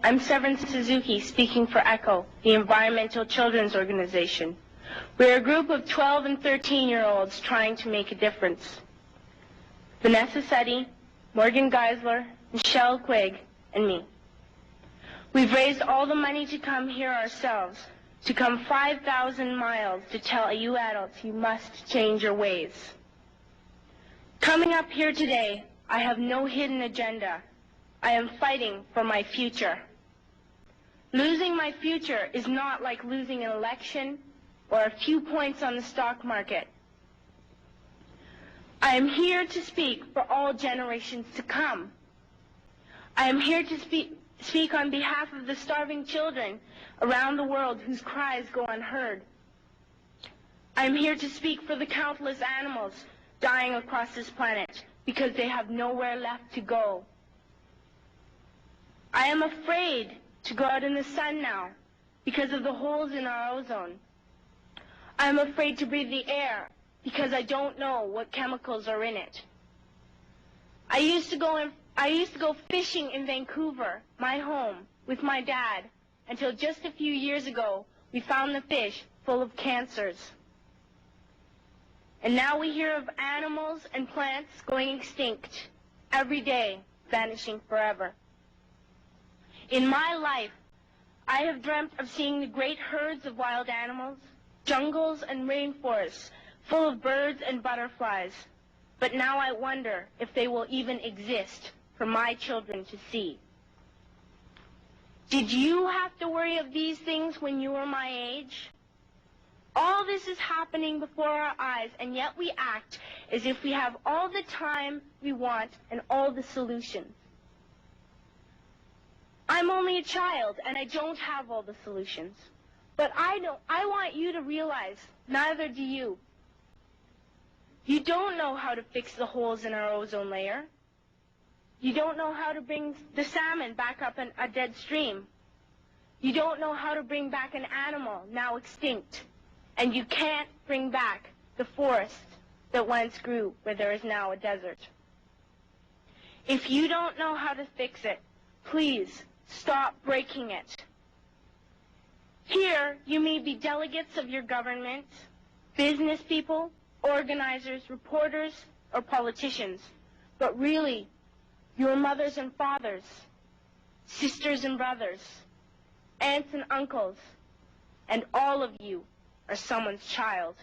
I'm Severin Suzuki, speaking for ECHO, the Environmental Children's Organization. We're a group of 12 and 13-year-olds trying to make a difference. Vanessa Setti, Morgan Geisler, Michelle Quigg, and me. We've raised all the money to come here ourselves, to come 5,000 miles to tell you adults you must change your ways. Coming up here today, I have no hidden agenda. I am fighting for my future. Losing my future is not like losing an election or a few points on the stock market. I am here to speak for all generations to come. I am here to speak on behalf of the starving children around the world whose cries go unheard. I am here to speak for the countless animals dying across this planet because they have nowhere left to go. I am afraid to go out in the sun now because of the holes in our ozone. I am afraid to breathe the air because I don't know what chemicals are in it. I used to go fishing in Vancouver, my home, with my dad, until just a few years ago we found the fish full of cancers. And now we hear of animals and plants going extinct every day, vanishing forever. In my life, I have dreamt of seeing the great herds of wild animals, jungles and rainforests full of birds and butterflies. But now I wonder if they will even exist for my children to see. Did you have to worry of these things when you were my age? All this is happening before our eyes, and yet we act as if we have all the time we want and all the solutions. I'm only a child, and I don't have all the solutions. But I want you to realize, neither do you. You don't know how to fix the holes in our ozone layer. You don't know how to bring the salmon back up a dead stream. You don't know how to bring back an animal now extinct. And you can't bring back the forest that once grew where there is now a desert. If you don't know how to fix it, please stop breaking it. Here, you may be delegates of your government, business people, organizers, reporters, or politicians, but really, your mothers and fathers, sisters and brothers, aunts and uncles, and all of you are someone's child.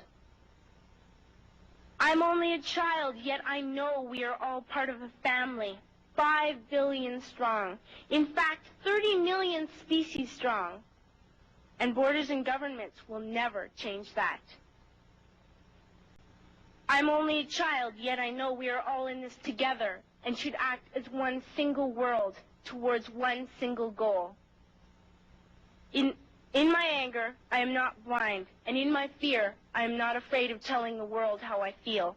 I'm only a child, yet I know we are all part of a family, 5 billion strong. In fact, 30 million species strong. And borders and governments will never change that. I'm only a child, yet I know we are all in this together and should act as one single world towards one single goal. In my anger, I am not blind, and in my fear, I am not afraid of telling the world how I feel.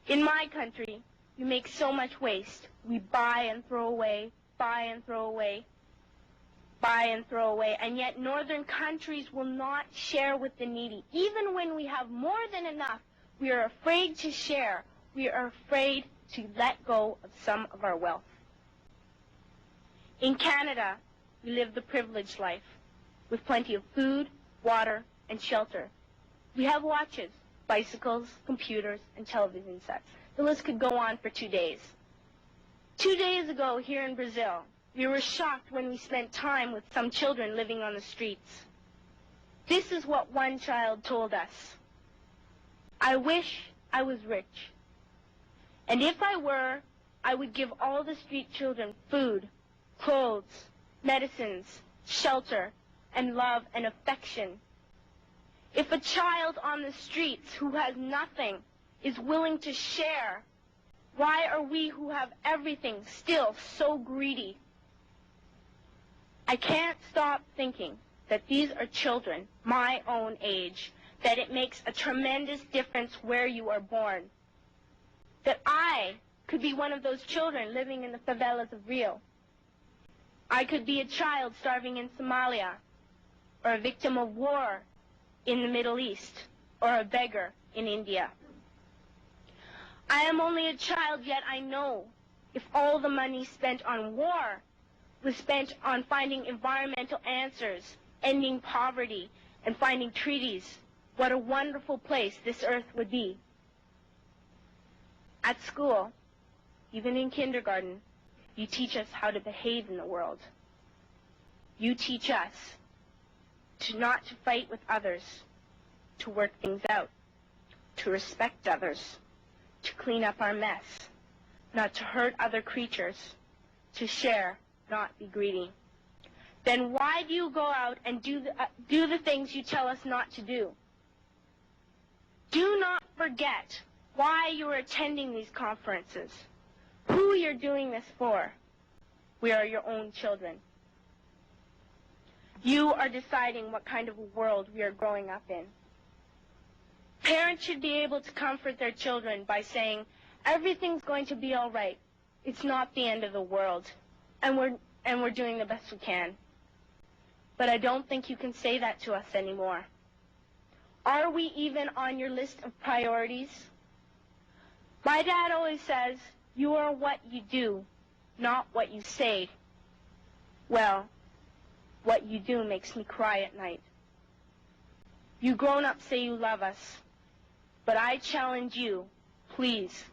In my country, we make so much waste. We buy and throw away, buy and throw away, buy and throw away, and yet northern countries will not share with the needy. Even when we have more than enough, we are afraid to share. We are afraid to let go of some of our wealth. In Canada, we live the privileged life, with plenty of food, water, and shelter. We have watches, bicycles, computers, and television sets. The list could go on for 2 days. 2 days ago, here in Brazil, we were shocked when we spent time with some children living on the streets. This is what one child told us. I wish I was rich. And if I were, I would give all the street children food, clothes, medicines, shelter, and love and affection. If a child on the streets who has nothing is willing to share, why are we who have everything still so greedy? I can't stop thinking that these are children my own age, that it makes a tremendous difference where you are born. That I could be one of those children living in the favelas of Rio. I could be a child starving in Somalia, or a victim of war in the Middle East, or a beggar in India. I am only a child, yet I know if all the money spent on war was spent on finding environmental answers, ending poverty, and finding treaties, what a wonderful place this earth would be. At school, even in kindergarten, you teach us how to behave in the world. You teach us not to fight with others, to work things out, to respect others, to clean up our mess, not to hurt other creatures, to share, not be greedy. Then why do you go out and do the things you tell us not to do? Do not forget why you are attending these conferences, who you're doing this for. We are your own children. You are deciding what kind of a world we are growing up in. Parents should be able to comfort their children by saying, everything's going to be all right. It's not the end of the world, and we're doing the best we can. But I don't think you can say that to us anymore. Are we even on your list of priorities? My dad always says, you are what you do, not what you say. Well, what you do makes me cry at night. You grown-ups say you love us, but I challenge you, please,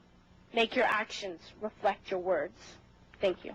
make your actions reflect your words. Thank you.